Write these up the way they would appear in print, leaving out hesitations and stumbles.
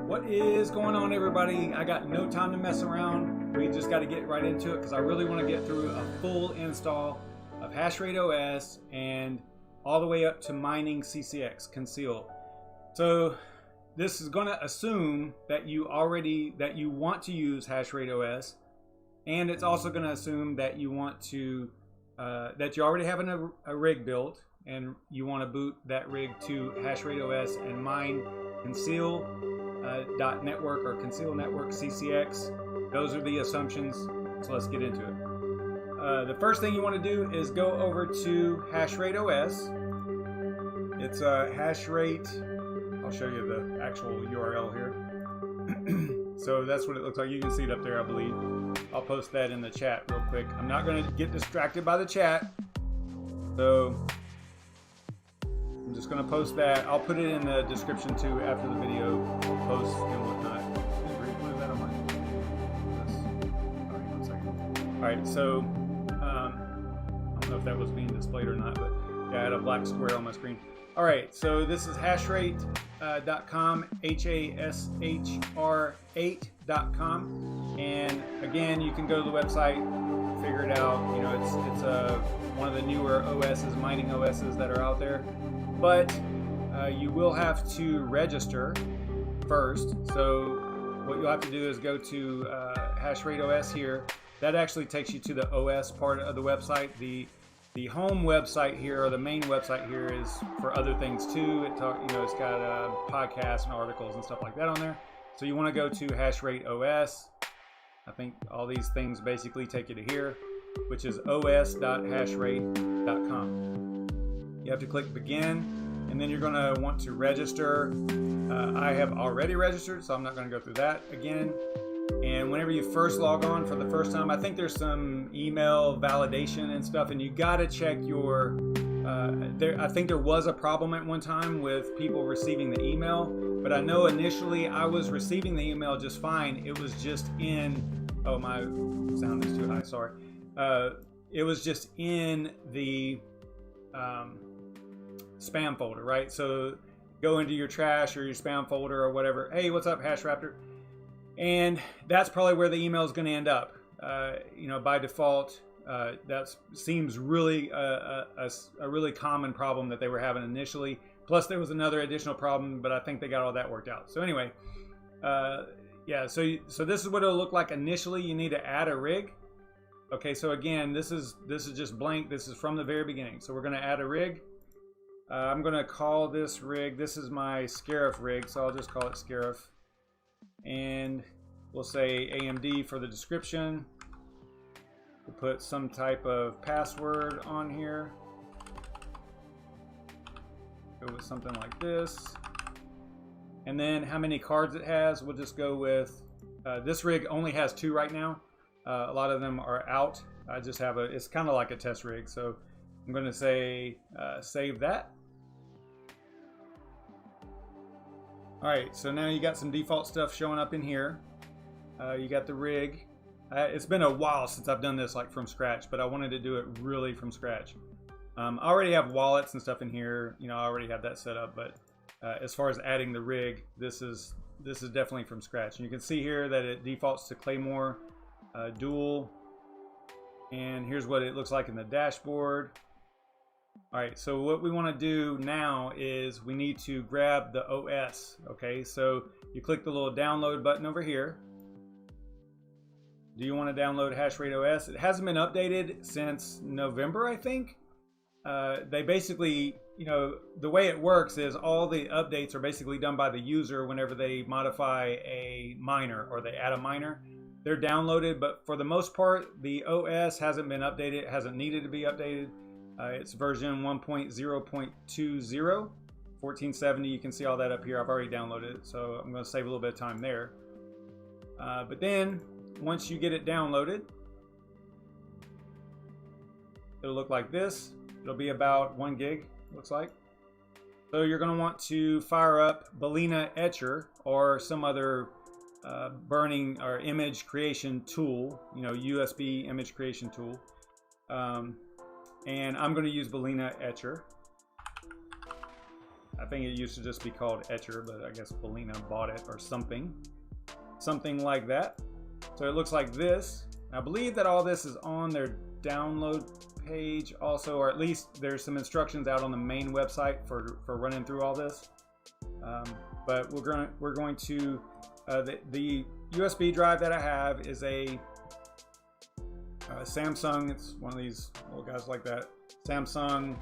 What is going on, everybody? I got no time to mess around. We just got to get right into it because I really want to get through a full install of HASHR8 OS and all the way up to mining CCX Conceal. So this is going to assume that you want to use HASHR8 OS, and it's also going to assume that you want to that you already have a rig built and you want to boot that rig to HASHR8 OS and mine Conceal.Network or Conceal.Network CCX. Those are the assumptions, so let's get into it. The first thing you want to do is go over to HASHR8 OS. It's HASHR8. I'll show you the actual URL here. So that's what it looks like. You can see it up there, I believe. I'll post that in the chat real quick. I'm not going to get distracted by the chat, so I'm just going to post that. I'll put it in the description too after the video posts and whatnot. What is that on my? All right, 1 second. All right, so I don't know if that was being displayed or not, but yeah, I had a black square on my screen. All right, so this is HASHR8.com, HASHR8.com, and again, you can go to the website, figure it out. You know, it's one of the newer OSs, mining OSs that are out there. But you will have to register first. So what you'll have to do is go to HASHR8 OS here. That actually takes you to the OS part of the website. The home website here, or the main website here, is for other things too. It's got podcasts and articles and stuff like that on there. So you want to go to HASHR8 OS. I think all these things basically take you to here, which is os.hashr8.com. You have to click begin, and then you're going to want to register. I have already registered, so I'm not going to go through that again. And whenever you first log on for the first time, I think there's some email validation and stuff, and you got to check your I think there was a problem at one time with people receiving the email, but I know initially I was receiving the email just fine. It was just in, oh, my sound is too high, sorry. It was just in the spam folder, right? So go into your trash or your spam folder or whatever. Hey, what's up, HashRaptor? And that's probably where the email is going to end up. By default, that seems really a really common problem that they were having initially. Plus, there was another additional problem, but I think they got all that worked out. So anyway, yeah. So this is what it'll look like initially. You need to add a rig. Okay. So again, this is just blank. This is from the very beginning. So we're going to add a rig. I'm going to call this rig. This is my Scarif rig, so I'll just call it Scarif. And we'll say AMD for the description. We'll put some type of password on here. Go with something like this. And then how many cards it has, we'll just go with, this rig only has 2 right now. A lot of them are out. I just have it's kind of like a test rig. So I'm going to say save that. All right, so now you got some default stuff showing up in here. You got the rig. It's been a while since I've done this like from scratch, but I wanted to do it really from scratch. I already have wallets and stuff in here. You know, I already have that set up, but as far as adding the rig, this is definitely from scratch. And you can see here that it defaults to Claymore Dual. And here's what it looks like in the dashboard. All right, so what we want to do now is we need to grab the OS. Okay, so you click the little download button over here. Do you want to download HASHR8 OS? It hasn't been updated since November, I think. They basically, the way it works is all the updates are basically done by the user whenever they modify a miner or they add a miner. They're downloaded, but for the most part, the OS hasn't been updated. It hasn't needed to be updated. It's version 1.0.20, 1470. You can see all that up here. I've already downloaded it, so I'm going to save a little bit of time there. But then, once you get it downloaded, it'll look like this. It'll be about 1 gig, looks like. So you're going to want to fire up Balena Etcher or some other burning or image creation tool, USB image creation tool. And I'm going to use Balena Etcher. I think it used to just be called Etcher, but I guess Belina bought it or something like that. So it looks like this. I believe that all this is on their download page also, or at least there's some instructions out on the main website for running through all this. But we're going to the USB drive that I have is a Samsung. It's one of these little guys like that. Samsung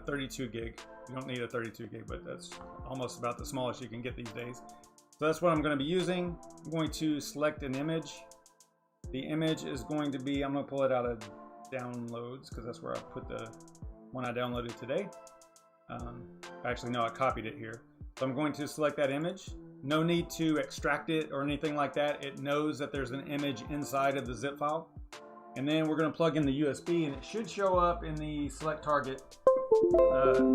32 gig. You don't need a 32 gig, but that's almost about the smallest you can get these days. So that's what I'm going to be using. I'm going to select an image. The image is going to be, I'm going to pull it out of downloads because that's where I put the one I downloaded today. Actually, no, I copied it here. So I'm going to select that image. No need to extract it or anything like that. It knows that there's an image inside of the zip file. And then we're going to plug in the USB, and it should show up in the select target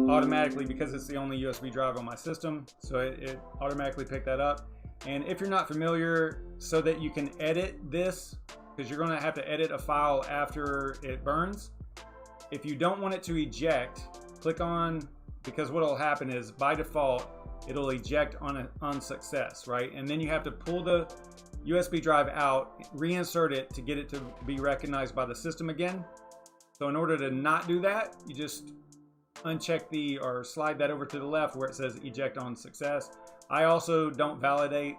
automatically because it's the only USB drive on my system. So it automatically picked that up. And if you're not familiar, so that you can edit this, because you're going to have to edit a file after it burns. If you don't want it to eject, click on, because what will happen is by default, it'll eject on success, right? And then you have to pull the USB drive out, reinsert it to get it to be recognized by the system again. So in order to not do that, you just uncheck or slide that over to the left where it says eject on success. I also don't validate.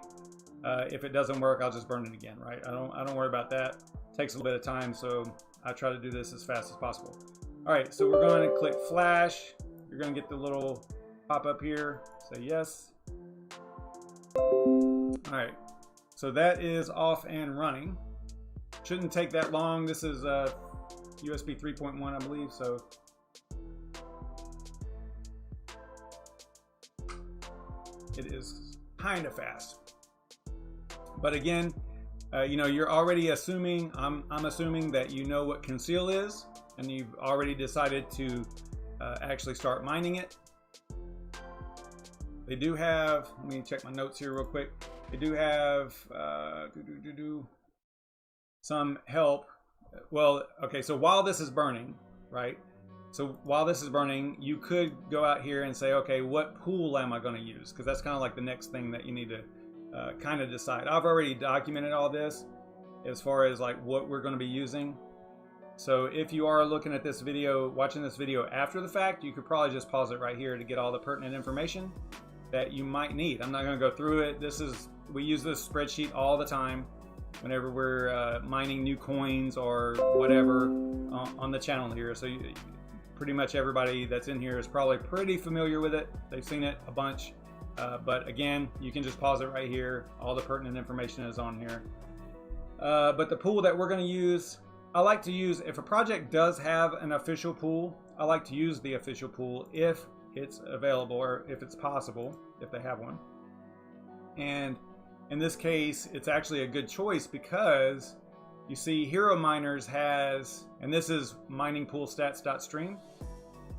If it doesn't work, I'll just burn it again, right? I don't worry about that. It takes a little bit of time, so I try to do this as fast as possible. All right, so we're going to click flash. You're going to get the little pop up here. Say yes. All right, so that is off and running. Shouldn't take that long. This is USB 3.1, I believe. So it is kind of fast. But again, you know, you're already assuming, I'm assuming that you know what Conceal is, and you've already decided to actually start mining it. They do have, let me check my notes here real quick. They do have some help. Well, okay, so while this is burning, right? So while this is burning, you could go out here and say, okay, what pool am I going to use? Because that's kind of like the next thing that you need to kind of decide. I've already documented all this as far as like what we're going to be using. So if you are looking at this video, watching this video after the fact, you could probably just pause it right here to get all the pertinent information that you might need. I'm not going to go through it. We use this spreadsheet all the time whenever we're mining new coins or whatever on the channel here. So pretty much everybody that's in here is probably pretty familiar with it. They've seen it a bunch. But again, you can just pause it right here. All the pertinent information is on here. But the pool that we're going to use, I like to use, if a project does have an official pool, I like to use the official pool if it's available or if it's possible, if they have one. And in this case, it's actually a good choice because you see Hero Miners has, and this is miningpoolstats.stream.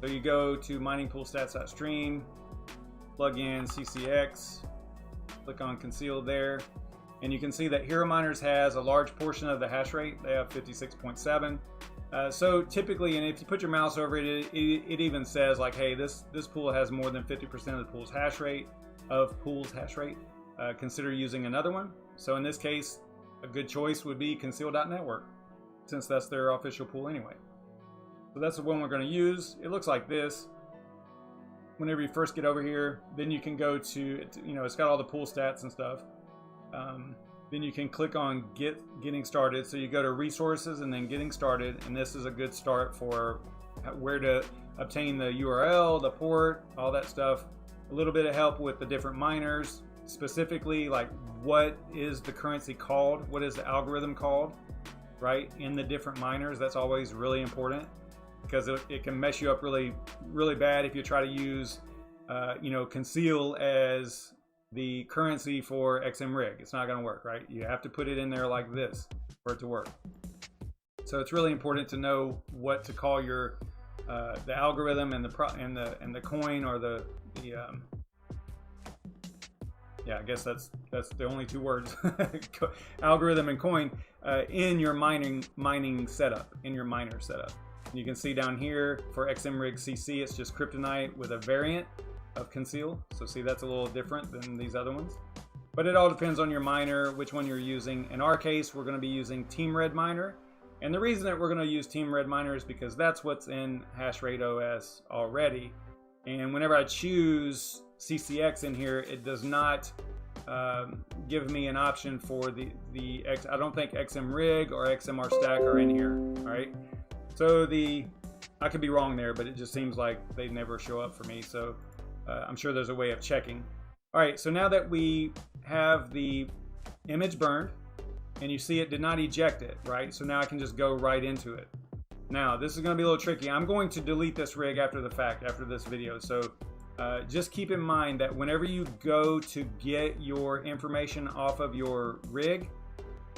So you go to miningpoolstats.stream, plug in CCX, click on Conceal there, and you can see that Hero Miners has a large portion of the hash rate. They have 56.7. So typically, and if you put your mouse over it, it even says like, hey, this pool has more than 50% of the pool's hash rate. Consider using another one. So in this case, a good choice would be Conceal.Network, since that's their official pool anyway. So that's the one we're going to use. It looks like this. Whenever you first get over here, then you can go to, you know, it's got all the pool stats and stuff. Then you can click on getting started. So you go to resources and then getting started. And this is a good start for where to obtain the URL, the port, all that stuff. A little bit of help with the different miners, specifically like what is the currency called? What is the algorithm called, right? In the different miners, that's always really important because it can mess you up really, really bad if you try to use, you know, Conceal as the currency for XMRig. It's not going to work, right? You have to put it in there like this for it to work. So it's really important to know what to call your the algorithm and the coin or the yeah, I guess that's the only two words, algorithm and coin, in your mining setup, in your miner setup. You can see down here for XMRig CC, it's just kryptonite with a variant of Conceal. So see, that's a little different than these other ones. But it all depends on your miner, which one you're using. In our case, we're going to be using Team Red Miner. And the reason that we're going to use Team Red Miner is because that's what's in HASH8 OS already. And whenever I choose CCX in here, it does not give me an option for the X. I don't think XMRig or XMR Stack are in here. All right. So I could be wrong there, but it just seems like they never show up for me. So I'm sure there's a way of checking. All right. So now that we have the image burned, and you see it did not eject it, right? So now I can just go right into it. Now this is going to be a little tricky. I'm going to delete this rig after the fact, after this video. So just keep in mind that whenever you go to get your information off of your rig,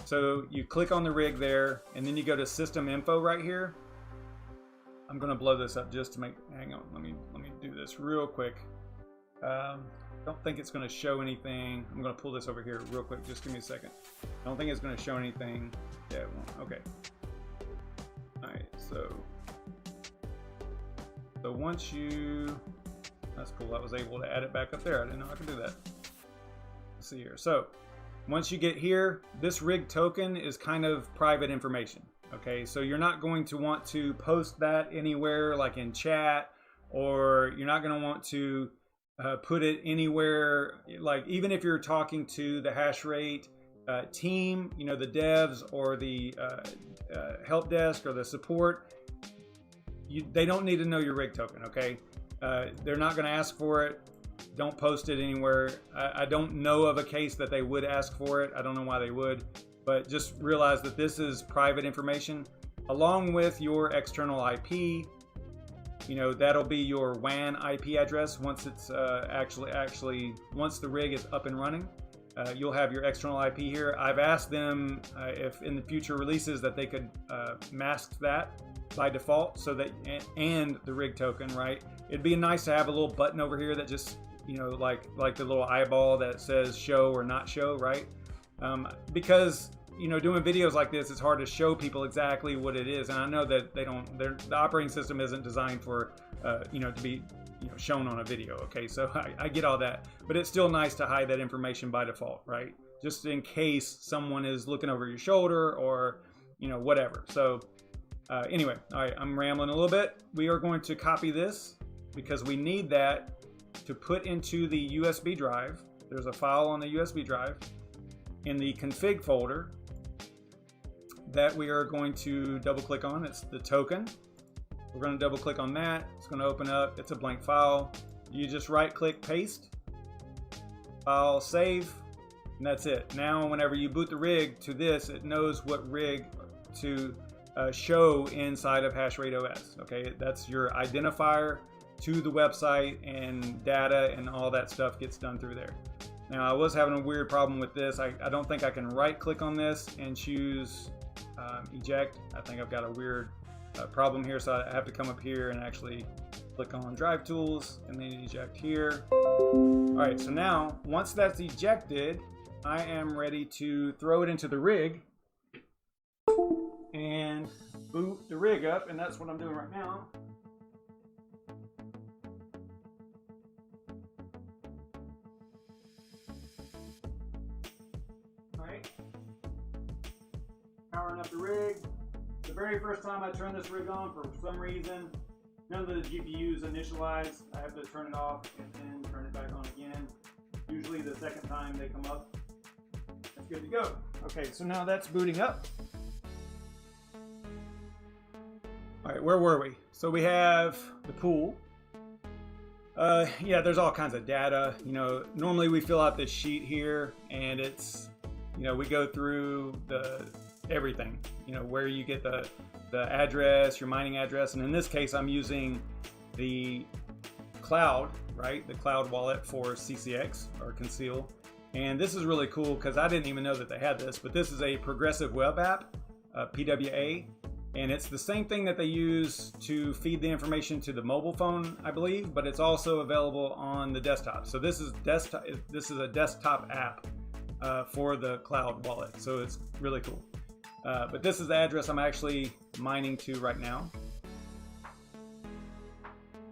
so you click on the rig there, and then you go to System Info right here. I'm going to blow this up just to make. Hang on, let me do this real quick. Don't think it's going to show anything. I'm going to pull this over here real quick. Just give me a second. I don't think it's going to show anything. Yeah, it won't. Okay. All right. So once you. That's cool. I was able to add it back up there. I didn't know I could do that. Let's see here. So once you get here, this rig token is kind of private information. Okay, so you're not going to want to post that anywhere like in chat, or you're not going to want to put it anywhere, like even if you're talking to the HASH8 team, you know, the devs or the help desk or the support, they don't need to know your rig token. Okay. They're not going to ask for it. Don't post it anywhere. I don't know of a case that they would ask for it. I don't know why they would, but just realize that this is private information along with your external IP. You know, that'll be your WAN IP address once it's actually once the rig is up and running. You'll have your external IP here. I've asked them if in the future releases that they could mask that by default, so that and the rig token, right? It'd be nice to have a little button over here that just, you know, like the little eyeball that says show or not show, right? Because, you know, doing videos like this, it's hard to show people exactly what it is, and I know that the operating system isn't designed for you know, to be, you know, shown on a video. Okay, so I get all that, but it's still nice to hide that information by default, right? Just in case someone is looking over your shoulder or, you know, whatever. So anyway, all right, I'm rambling a little bit. We are going to copy this because we need that to put into the USB drive. There's a file on the USB drive in the config folder that we are going to double click on. It's the token. We're going to double click on that. It's going to open up. It's a blank file. You just right click, paste, file, save, and that's it. Now whenever you boot the rig to this, it knows what rig to show inside of HASH8 OS. Okay, that's your identifier to the website, and data and all that stuff gets done through there. Now I was having a weird problem with this. I don't think I can right click on this and choose eject. I think I've got a weird problem here, so I have to come up here and actually click on drive tools and then eject here. All right, so now once that's ejected, I am ready to throw it into the rig and boot the rig up, and that's what I'm doing right now. Powering up the rig. The very first time I turn this rig on, for some reason, none of the GPUs initialize. I have to turn it off and then turn it back on again. Usually the second time they come up, that's good to go. Okay, so now that's booting up. All right, where were we? So we have the pool. Yeah, there's all kinds of data. You know, normally we fill out this sheet here, and it's, you know, we go through everything, you know, where you get the address, your mining address, and in this case I'm using the cloud, right? The cloud wallet for CCX or Conceal. And this is really cool because I didn't even know that they had this, but this is a progressive web app, PWA, and it's the same thing that they use to feed the information to the mobile phone, I believe, but it's also available on the desktop. So this is a desktop app for the cloud wallet, so it's really cool. But this is the address I'm actually mining to right now,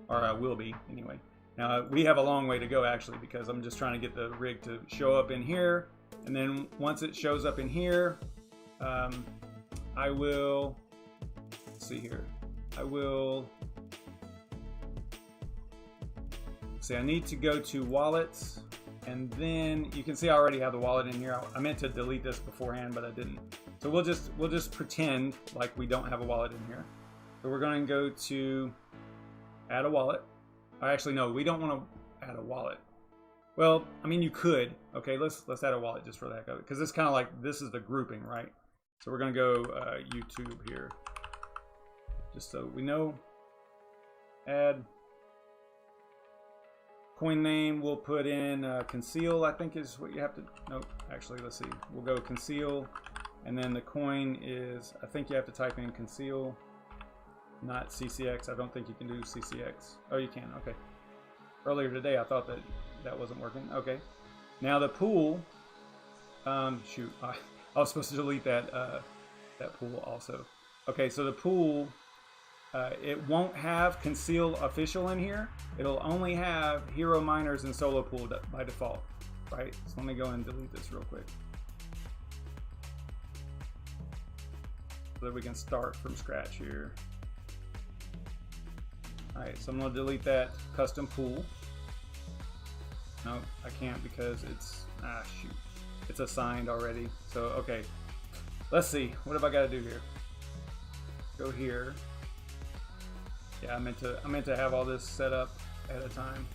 or I will be anyway. Now we have a long way to go actually, because I'm just trying to get the rig to show up in here, and then once it shows up in here, I will, let's see here, I need to go to wallets, and then you can see I already have the wallet in here. I meant to delete this beforehand, but I didn't. So we'll just pretend like we don't have a wallet in here. So we're going to go to add a wallet. Actually, no, we don't want to add a wallet. Well, I mean, you could. Okay, let's add a wallet just for the heck of it, because it's kind of like, this is the grouping, right? So we're going to go YouTube here, just so we know. Add coin name. We'll put in Conceal, I think is what you have to. Nope, actually, let's see. We'll go Conceal, and then the coin is, I think you have to type in Conceal, not CCX. I don't think you can do CCX. Oh, you can. Okay. Earlier today, I thought that wasn't working. Okay. Now the pool. Shoot, I was supposed to delete that pool also. Okay, so the pool, it won't have Conceal Official in here. It'll only have Hero Miners and Solo Pool by default, right? So let me go and delete this real quick, so that we can start from scratch here. All right, so I'm gonna delete that custom pool. No, I can't because it's, shoot, it's assigned already. So, okay, let's see, what have I got to do here? Go here. Yeah, I meant to have all this set up ahead of time.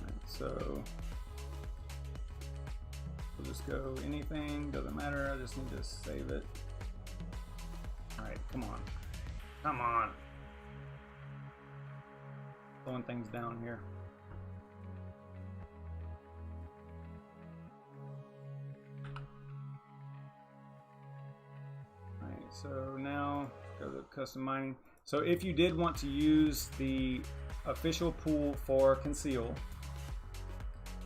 All right, so we'll just go anything, doesn't matter. I just need to save it. All right, come on, come on. Slowing things down here. Alright, so now go to custom mining. So if you did want to use the official pool for Conceal,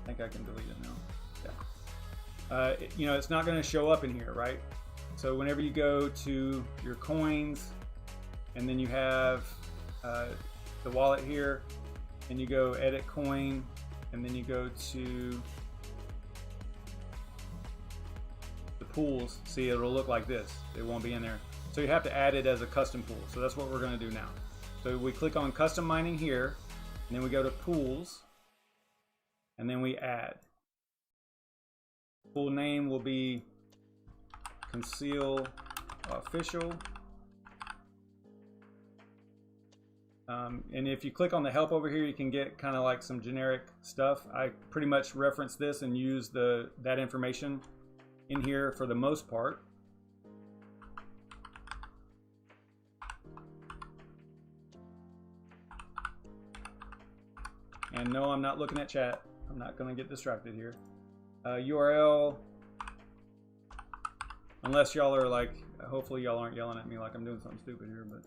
I think I can delete it now. Yeah. You know, it's not going to show up in here, right? So whenever you go to your coins, and then you have the wallet here, and you go edit coin, and then you go to the pools. See, it'll look like this. It won't be in there. So you have to add it as a custom pool. So that's what we're going to do now. So we click on custom mining here, and then we go to pools, and then we add. Pool name will be Conceal Official. And if you click on the help over here, you can get kind of like some generic stuff. I pretty much reference this and use that information in here for the most part. And no, I'm not looking at chat. I'm not going to get distracted here. URL, unless y'all are like, hopefully y'all aren't yelling at me like I'm doing something stupid here, but.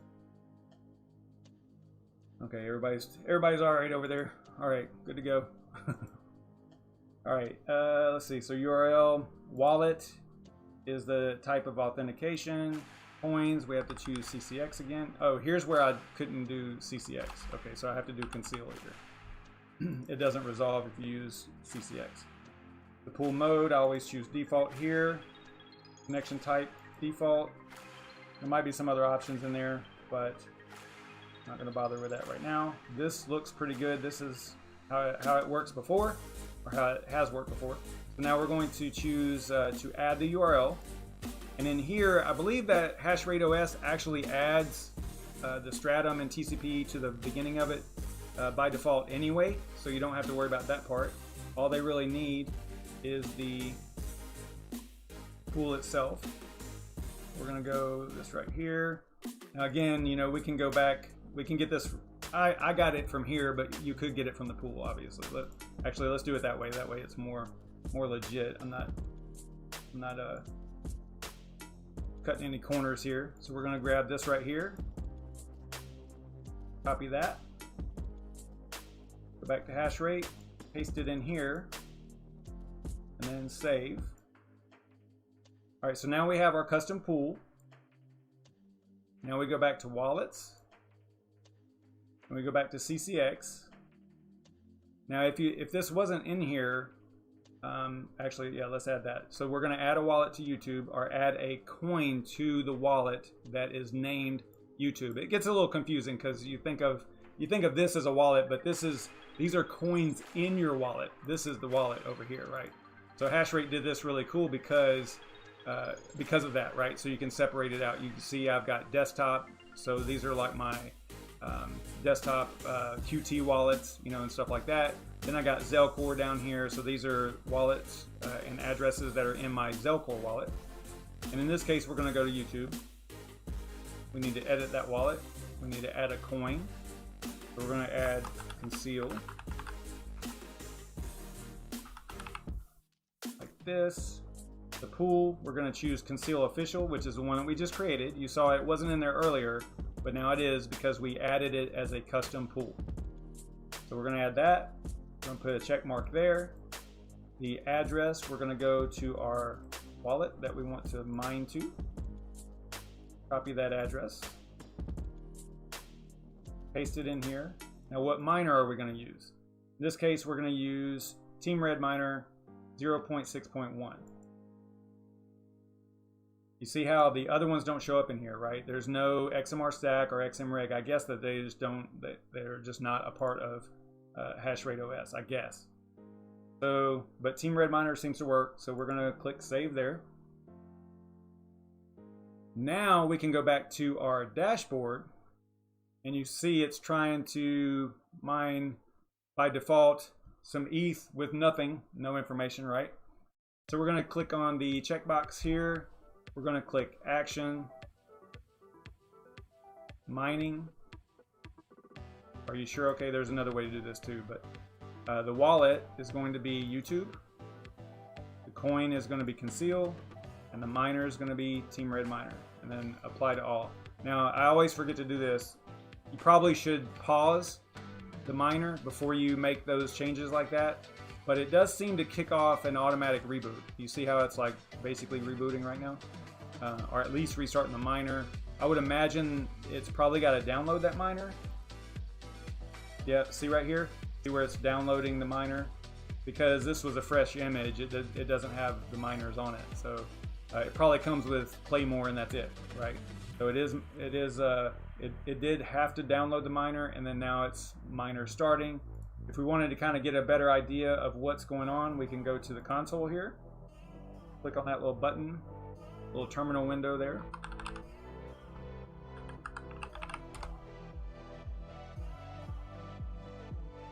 Okay, everybody's all right over there. All right, good to go. All right, let's see. So URL, wallet is the type of authentication. Coins, we have to choose CCX again. Oh, here's where I couldn't do CCX. Okay, so I have to do Conceal here. It doesn't resolve if you use CCX. The pool mode, I always choose default here. Connection type, default. There might be some other options in there, but not going to bother with that right now. This looks pretty good. This is how it works before, or how it has worked before. So now we're going to choose to add the URL. And in here, I believe that HASH8 OS actually adds the stratum and TCP to the beginning of it by default anyway, so you don't have to worry about that part. All they really need is the pool itself. We're going to go this right here. Now again, you know, we can go back. We can get this. I got it from here, but you could get it from the pool, obviously. Actually, let's do it that way. That way, it's more legit. I'm not cutting any corners here. So we're gonna grab this right here. Copy that. Go back to hash rate. Paste it in here, and then save. All right. So now we have our custom pool. Now we go back to wallets, and we go back to CCX. Now if this wasn't in here, actually, yeah, let's add that. So we're going to add a wallet to YouTube, or add a coin to the wallet that is named YouTube. It gets a little confusing because you think of this as a wallet, but these are coins in your wallet. This is the wallet over here, right? So HASHR8 did this really cool because of that, right? So you can separate it out. You can see I've got desktop, so these are like my desktop QT wallets, you know, and stuff like that. Then I got Zelcore down here, so these are wallets and addresses that are in my Zelcore wallet. And in this case, we're going to go to YouTube. We need to edit that wallet. We need to add a coin. So we're going to add Conceal. Like this. The pool, we're going to choose Conceal Official, which is the one that we just created. You saw it wasn't in there earlier, but now it is because we added it as a custom pool. So we're going to add that. We're going to put a check mark there. The address, we're going to go to our wallet that we want to mine to. Copy that address. Paste it in here. Now what miner are we going to use? In this case, we're going to use Team Red Miner 0.6.1. You see how the other ones don't show up in here, right? There's no XMR stack or XMReg. I guess that they just don't, they're just not a part of HASH8 OS, I guess. So, but Team Red Miner seems to work, so we're gonna click save there. Now we can go back to our dashboard, and you see it's trying to mine by default some ETH with nothing, no information, right? So we're gonna click on the checkbox here. We're going to click Action, Mining. Are you sure? Okay, there's another way to do this too, but the wallet is going to be YouTube, the coin is going to be Conceal, and the miner is going to be Team Red Miner, and then apply to all. Now, I always forget to do this. You probably should pause the miner before you make those changes like that, but it does seem to kick off an automatic reboot. You see how it's like basically rebooting right now? Or at least restarting the miner. I would imagine it's probably got to download that miner. Yeah, see right here? See where it's downloading the miner? Because this was a fresh image, it doesn't have the miners on it. So it probably comes with Play More and that's it, right? So it did have to download the miner, and then now it's miner starting. If we wanted to kind of get a better idea of what's going on, we can go to the console here. Click on that little button. Little terminal window there.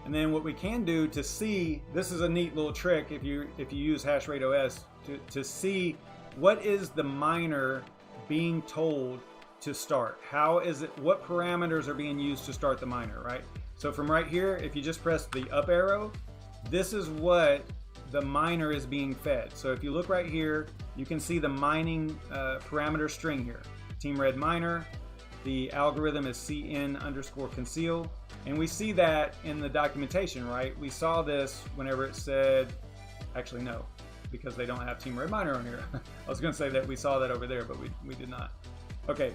And then what we can do to see, this is a neat little trick if you use HASH8 OS, to see what is the miner being told to start. How is it, what parameters are being used to start the miner, right? So from right here, if you just press the up arrow, this is what the miner is being fed. So if you look right here, you can see the mining parameter string here. Team Red Miner, the algorithm is CN_conceal, and we see that in the documentation, right? We saw this whenever it said, actually no, because they don't have Team Red Miner on here. I was gonna say that we saw that over there, but we did not. Okay,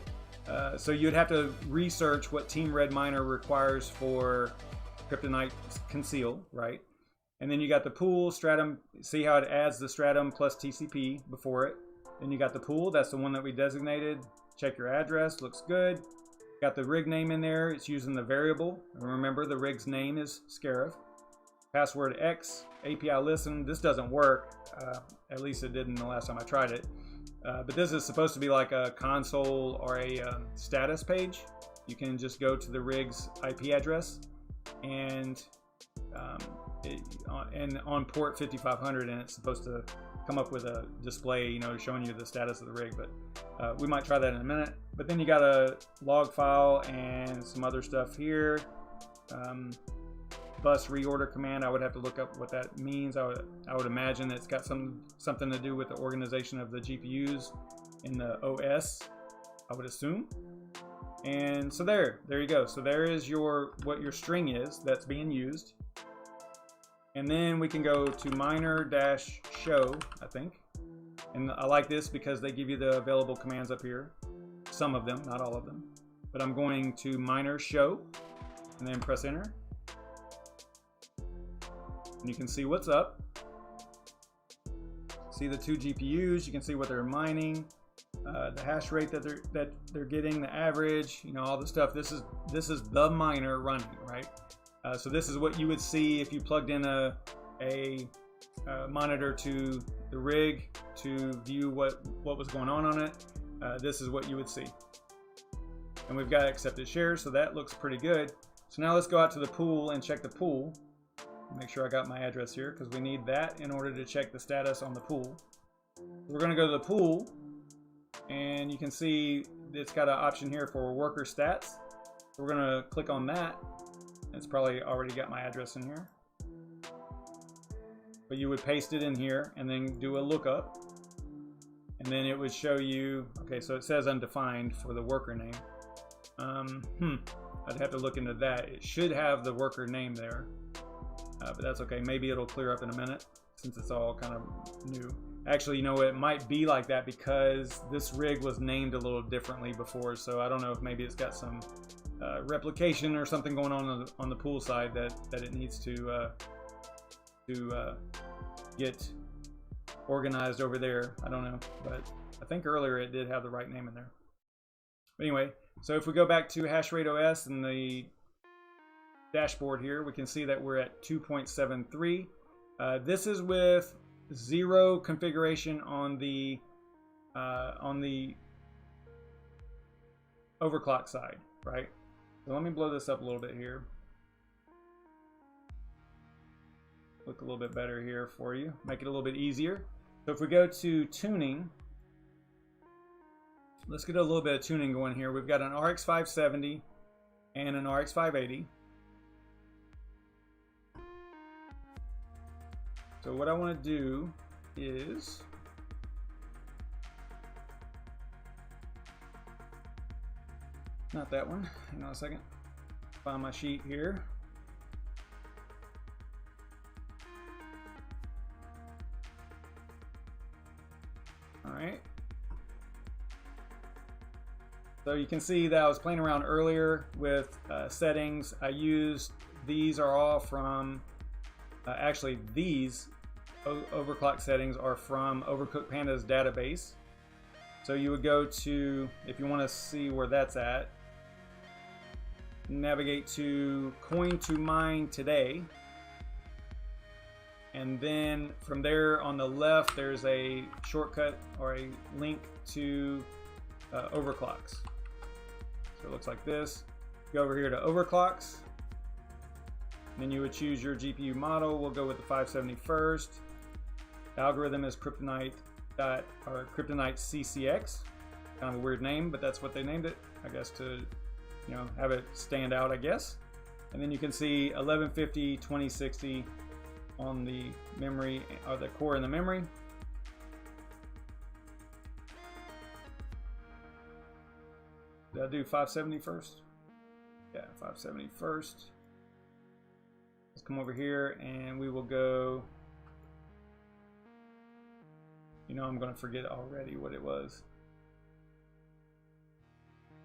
so you'd have to research what Team Red Miner requires for Kryptonite Conceal, right? And then you got the pool, stratum, see how it adds the stratum plus TCP before it. Then you got the pool, that's the one that we designated. Check your address, looks good. Got the rig name in there, it's using the variable. And remember, the rig's name is Scarif. Password X, API listen, this doesn't work. At least it didn't the last time I tried it. But this is supposed to be like a console or a status page. You can just go to the rig's IP address and on port 5500, and it's supposed to come up with a display, you know, showing you the status of the rig. But we might try that in a minute. But then you got a log file and some other stuff here. Bus reorder command, I would have to look up what that means. I would imagine it's got something to do with the organization of the GPUs in the OS, I would assume. And so there you go. So there is what your string is that's being used. And then we can go to miner-show, I think. And I like this because they give you the available commands up here. some of them, not all of them. But I'm going to miner show and then press enter. And you can see what's up. See the 2 GPUs, you can see what they're mining, the hash rate that they're getting, the average, you know, all the stuff. This is the miner running, right? So this is what you would see if you plugged in a monitor to the rig to view what was going on it. This is what you would see. And we've got accepted shares, so that looks pretty good. So now let's go out to the pool and check the pool. Make sure I got my address here because we need that in order to check the status on the pool. We're going to go to the pool, and you can see it's got an option here for worker stats. So we're going to click on that. It's probably already got my address in here. But you would paste it in here and then do a lookup. And then it would show you, okay, so it says undefined for the worker name. I'd have to look into that. It should have the worker name there. But that's okay. Maybe it'll clear up in a minute since it's all kind of new. Actually, you know, it might be like that because this rig was named a little differently before. So I don't know if maybe it's got some replication or something going on the pool side that it needs to get organized over there. I don't know, but I think earlier it did have the right name in there. But anyway, so if we go back to HASH8 OS and the dashboard here, we can see that we're at 2.73. This is with 0 configuration on the overclock side, right? So let me blow this up a little bit here. Look a little bit better here for you. Make it a little bit easier. So if we go to tuning, let's get a little bit of tuning going here. We've got an RX 570 and an RX 580. So what I want to do is not that one. Hang on a second. Find my sheet here. All right. So you can see that I was playing around earlier with settings. I used, these are all from, actually these overclock settings are from Overcooked Panda's database. So you would go to, if you want to see where that's at, navigate to coin to mine today. And then from there on the left, there's a shortcut or a link to overclocks. So it looks like this. Go over here to overclocks. Then you would choose your GPU model. We'll go with the 570 first. The algorithm is Kryptonite CCX. Kind of a weird name, but that's what they named it, I guess, to, you know, have it stand out, I guess. And then you can see 1150, 2060 on the memory, or the core in the memory. Did I do 570 first? Yeah, 570 first. Let's come over here and we will go, you know, I'm going to forget already what it was.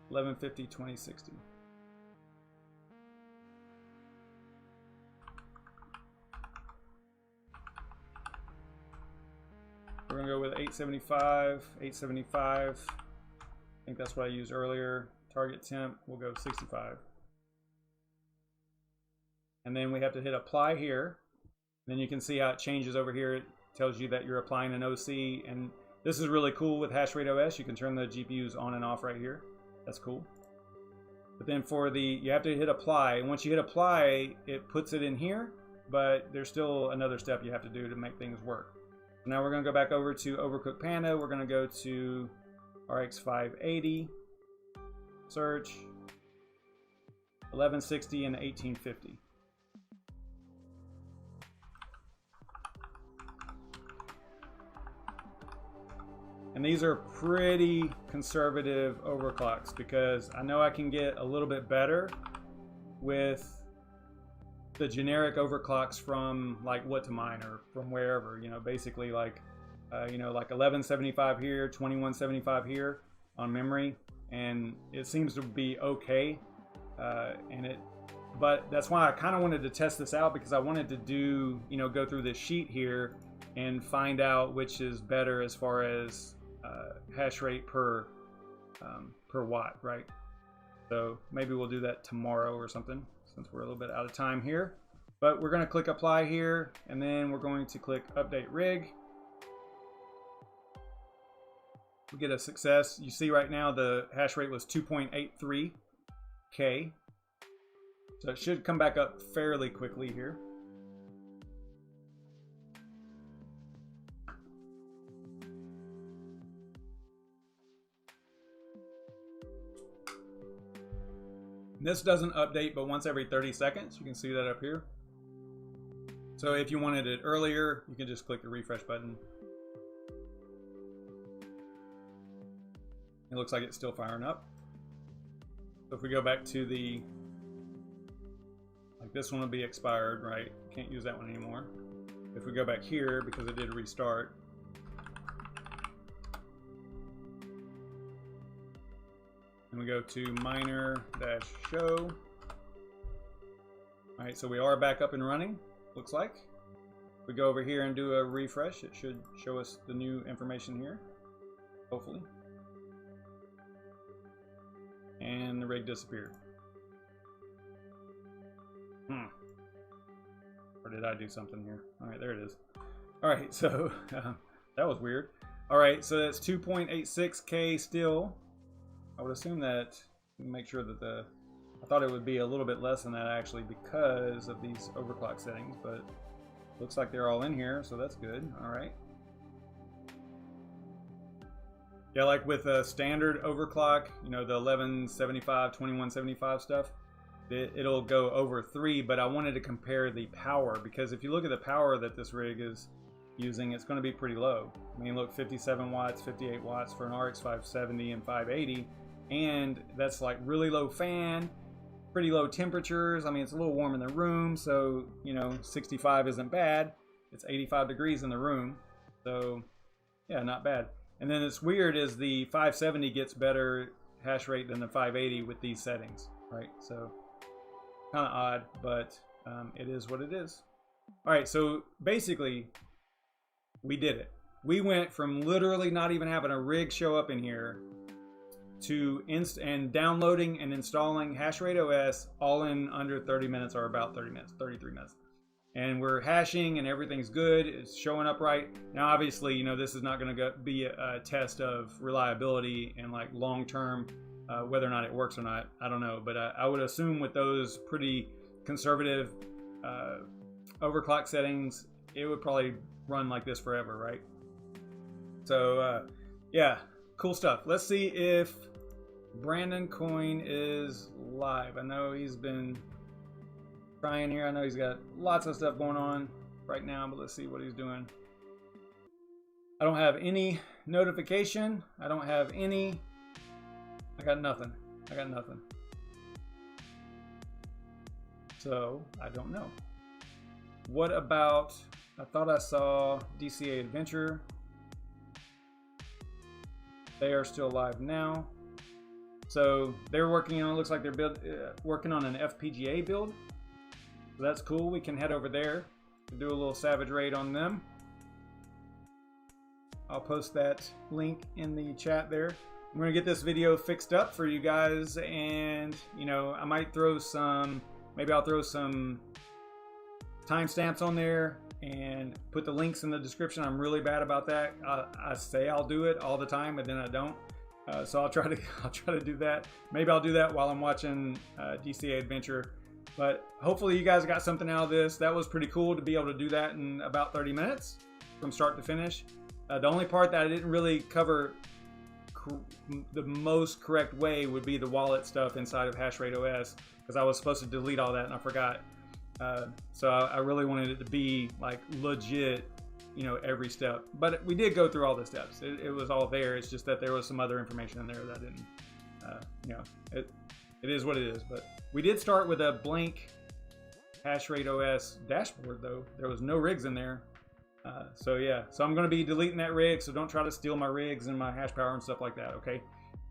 1150, 2060. We're going to go with 875, 875. I think that's what I used earlier. Target temp, we'll go 65. And then we have to hit apply here. Then you can see how it changes over here. It tells you that you're applying an OC. And this is really cool with HASH8 OS. You can turn the GPUs on and off right here. That's cool. But then for the, you have to hit apply. And once you hit apply, it puts it in here. But there's still another step you have to do to make things work. Now we're going to go back over to Overcooked Panda. We're going to go to RX 580, search, 1160 and 1850. And these are pretty conservative overclocks because I know I can get a little bit better with the generic overclocks from like What to Mine or from wherever, you know, basically like, you know, like 1175 here, 2175 here on memory. and it seems to be okay. But that's why I kind of wanted to test this out, because I wanted to do, go through this sheet here and find out which is better as far as hash rate per watt, right? So maybe we'll do that tomorrow or something, since we're a little bit out of time here. But we're going to click apply here, and then we're going to click update rig. We get a success. You see right now the hash rate was 2.83K. So it should come back up fairly quickly here. This doesn't update but once every 30 seconds. You can see that up here. So if you wanted it earlier, you can just click the refresh button. It looks like it's still firing up. So if we go back to the, like this one will be expired, right? Can't use that one anymore. If we go back here, because it did restart, and we go to miner-show. All right, so we are back up and running, looks like. If we go over here and do a refresh, it should show us the new information here, hopefully. And the rig disappeared. Or did I do something here? All right, there it is. All right, so that was weird. All right, so that's 2.86K still. I would assume that, make sure that I thought it would be a little bit less than that actually, because of these overclock settings, but looks like they're all in here, so that's good. All right. Yeah, like with a standard overclock, the 1175, 2175 stuff, it'll go over 3, but I wanted to compare the power, because if you look at the power that this rig is using, it's going to be pretty low. I mean, look, 57 watts, 58 watts for an RX 570 and 580, and that's like really low fan, pretty low temperatures. I mean, it's a little warm in the room, so 65 isn't bad. It's 85 degrees in the room, so yeah, not bad. And then it's weird is the 570 gets better hash rate than the 580 with these settings, right? So kind of odd, but it is what it is. All right, so basically we did it. We went from literally not even having a rig show up in here to downloading and installing HASHR8 all in under 30 minutes, or about 30 minutes, 33 minutes. And we're hashing and everything's good. It's showing up right. Now, obviously, this is not going to be a test of reliability and like long-term, whether or not it works or not. I don't know. But I would assume with those pretty conservative overclock settings, it would probably run like this forever, right? So, yeah, cool stuff. Let's see if Brandon Coin is live. I know he's been trying here. I know he's got lots of stuff going on right now, but let's see what he's doing. I don't have any notification. I don't have any. I got nothing. I got nothing. So I don't know. What about, I thought I saw DCA Adventure. They are still live now. So they're working on, it looks like they're working on an FPGA build. So that's cool. We can head over there and do a little Savage raid on them. I'll post that link in the chat there. I'm going to get this video fixed up for you guys, and I might throw some, maybe I'll throw some timestamps on there and put the links in the description. I'm really bad about that. I say I'll do it all the time, but then I don't. So I'll try to do that. Maybe I'll do that while I'm watching DCA Adventure. But hopefully you guys got something out of this. That was pretty cool to be able to do that in about 30 minutes from start to finish. The only part that I didn't really cover the most correct way would be the wallet stuff inside of HASHR8, because I was supposed to delete all that and I forgot. So I really wanted it to be like legit, every step. But we did go through all the steps. It was all there. It's just that there was some other information in there that didn't, it is what it is. But we did start with a blank HASHR8 dashboard though. There was no rigs in there. So yeah, so I'm going to be deleting that rig, so don't try to steal my rigs and my hash power and stuff like that, okay?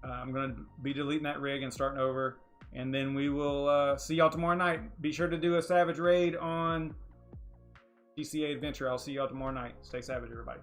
I'm going to be deleting that rig and starting over. And then we will see y'all tomorrow night. Be sure to do a Savage raid on GCA Adventure. I'll see y'all tomorrow night. Stay savage, everybody.